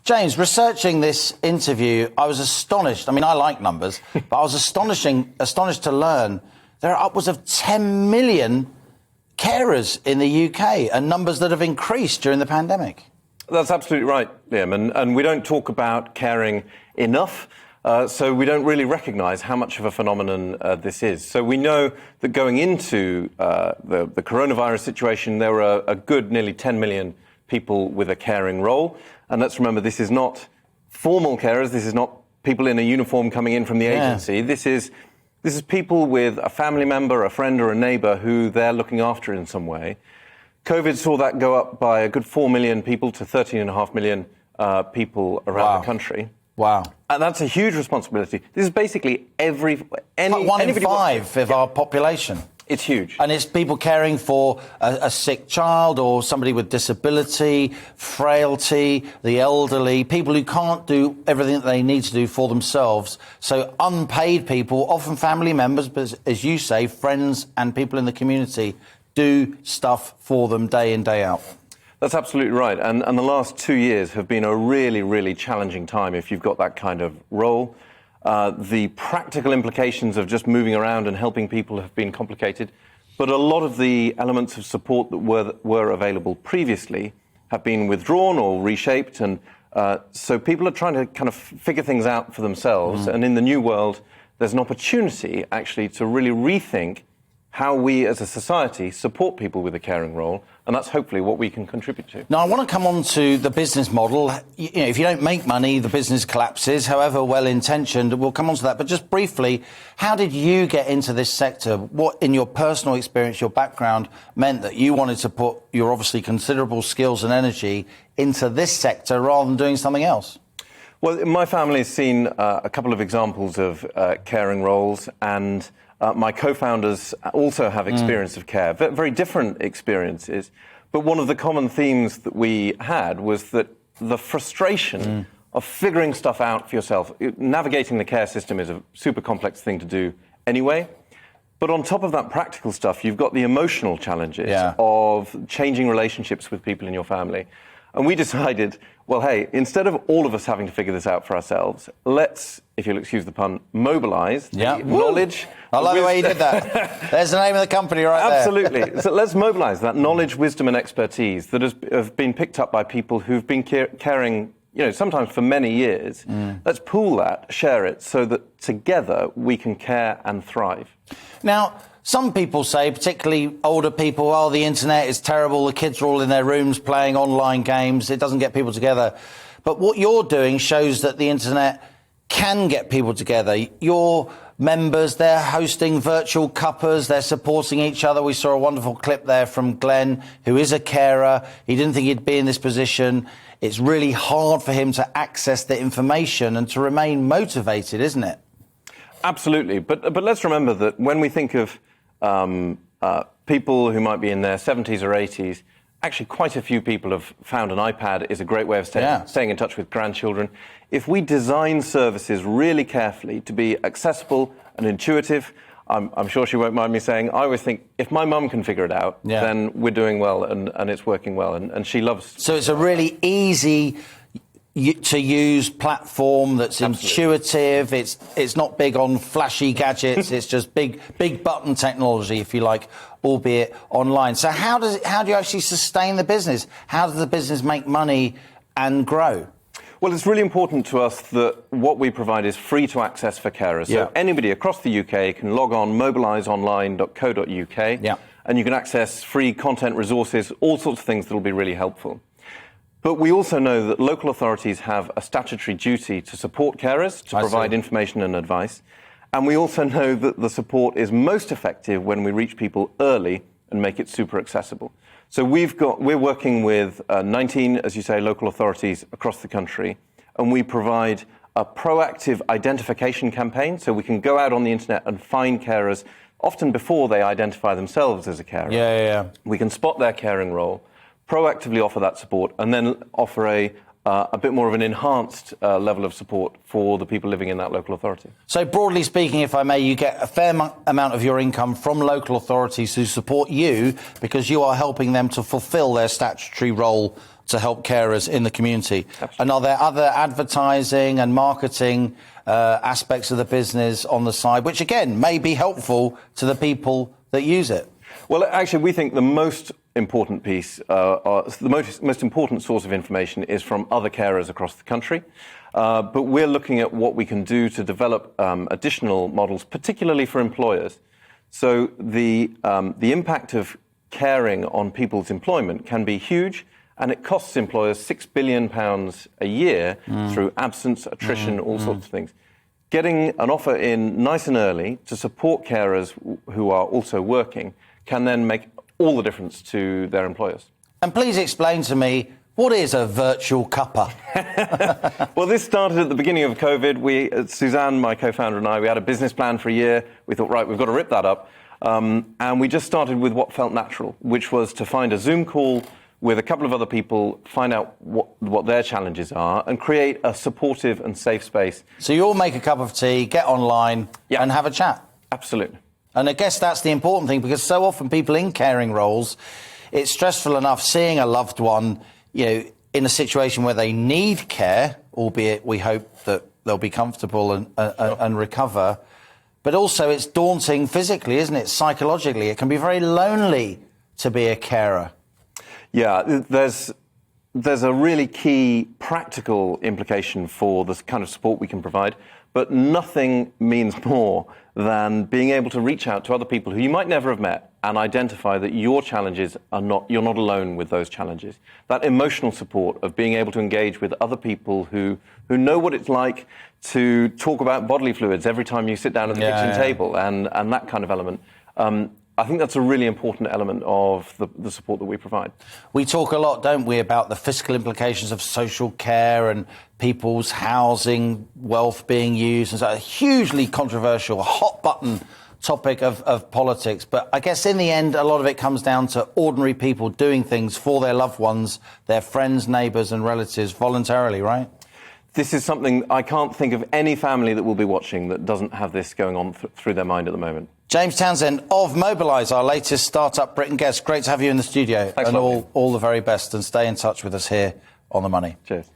James, researching this interview, I was astonished. I mean, I like numbers, but I was astonished to learn there are upwards of 10 million carers in the UK, and numbers that have increased during the pandemic. That's absolutely right, Liam, and we don't talk about caring enough, so we don't really recognise how much of a phenomenon this is. So we know that going into the coronavirus situation, there were a good nearly 10 million people with a caring role. And let's remember, this is not formal carers, this is not people in a uniform coming in from the agency. This is people with a family member, a friend or a neighbour who they're looking after in some way. COVID saw that go up by a good 4 million people to 13.5 million people around the country. Wow. And that's a huge responsibility. This is basically one in five of our population. It's huge. And it's people caring for a sick child or somebody with disability, frailty, the elderly, people who can't do everything that they need to do for themselves. So unpaid people, often family members, but as you say, friends and people in the community do stuff for them day in, day out. That's absolutely right. And the last 2 years have been a really, really challenging time if you've got that kind of role. The practical implications of just moving around and helping people have been complicated, but a lot of the elements of support that were available previously have been withdrawn or reshaped, and so people are trying to kind of figure things out for themselves. And in the new world, there's an opportunity actually to really rethink how we as a society support people with a caring role, and that's hopefully what we can contribute to. Now, I want to come on to the business model. You know, if you don't make money, the business collapses, however well-intentioned. We'll come on to that. But just briefly, how did you get into this sector? What, in your personal experience, your background, meant that you wanted to put your obviously considerable skills and energy into this sector rather than doing something else? Well, my family has seen a couple of examples of caring roles, and my co-founders also have experience of care, very different experiences. But one of the common themes that we had was that the frustration of figuring stuff out for yourself. Navigating the care system is a super complex thing to do anyway. But on top of that practical stuff, you've got the emotional challenges of changing relationships with people in your family. And we decided, well, hey, instead of all of us having to figure this out for ourselves, let's, if you'll excuse the pun, mobilise the knowledge. I love the way you did that. There's the name of the company right there. Absolutely. So let's mobilise that knowledge, wisdom and expertise that have been picked up by people who've been caring, you know, sometimes for many years. Let's pool that, share it, so that together we can care and thrive. Now, some people say, particularly older people, oh, the internet is terrible, the kids are all in their rooms playing online games, it doesn't get people together. But what you're doing shows that the internet can get people together. Your members, they're hosting virtual cuppers, they're supporting each other. We saw a wonderful clip there from Glenn, who is a carer. He didn't think he'd be in this position. It's really hard for him to access the information and to remain motivated, isn't it? Absolutely. But let's remember that when we think of people who might be in their 70s or 80s, actually quite a few people have found an iPad is a great way of staying in touch with grandchildren. If we design services really carefully to be accessible and intuitive, I'm sure she won't mind me saying, I always think, if my mum can figure it out, then we're doing well and it's working well, and she loves... So it's a really easy to use platform that's intuitive. It's not big on flashy gadgets. It's just big button technology, if you like, albeit online. So how do you actually sustain the business? How does the business make money and grow? Well, it's really important to us that what we provide is free to access for carers. So anybody across the UK can log on mobiliseonline.co.uk and you can access free content, resources, all sorts of things that will be really helpful. But we also know that local authorities have a statutory duty to support carers, to provide information and advice. And we also know that the support is most effective when we reach people early and make it super accessible. So we're working with 19, as you say, local authorities across the country, and we provide a proactive identification campaign, so we can go out on the internet and find carers, often before they identify themselves as a carer. We can spot their caring role, proactively offer that support, and then offer a bit more of an enhanced level of support for the people living in that local authority. So broadly speaking, if I may, you get a fair amount of your income from local authorities who support you because you are helping them to fulfil their statutory role to help carers in the community. Absolutely. And are there other advertising and marketing aspects of the business on the side, which again may be helpful to the people that use it? Well, actually, we think the most important piece, the most important source of information is from other carers across the country. But we're looking at what we can do to develop additional models, particularly for employers. So the impact of caring on people's employment can be huge, and it costs employers £6 billion a year through absence, attrition, all sorts of things. Getting an offer in nice and early to support carers who are also working can then make all the difference to their employers. And please explain to me, what is a virtual cuppa? Well, this started at the beginning of COVID. Suzanne, my co-founder, and I, we had a business plan for a year. We thought, right, we've got to rip that up. And we just started with what felt natural, which was to find a Zoom call with a couple of other people, find out what their challenges are, and create a supportive and safe space. So you all make a cup of tea, get online, and have a chat. Absolutely. And I guess that's the important thing, because so often people in caring roles, it's stressful enough seeing a loved one, in a situation where they need care, albeit we hope that they'll be comfortable and recover. But also it's daunting physically, isn't it? Psychologically, it can be very lonely to be a carer. Yeah, there's a really key practical implication for the kind of support we can provide, but nothing means more than being able to reach out to other people who you might never have met and identify that your challenges you're not alone with those challenges. That emotional support of being able to engage with other people who know what it's like to talk about bodily fluids every time you sit down at the kitchen table and that kind of element. I think that's a really important element of the support that we provide. We talk a lot, don't we, about the fiscal implications of social care and people's housing, wealth being used. It's a hugely controversial, hot-button topic of politics. But I guess in the end, a lot of it comes down to ordinary people doing things for their loved ones, their friends, neighbours and relatives voluntarily, right? This is something I can't think of any family that will be watching that doesn't have this going on through their mind at the moment. James Townsend of Mobilise, our latest Startup Britain guest. Great to have you in the studio. Thanks, and all the very best, and stay in touch with us here on The Money. Cheers.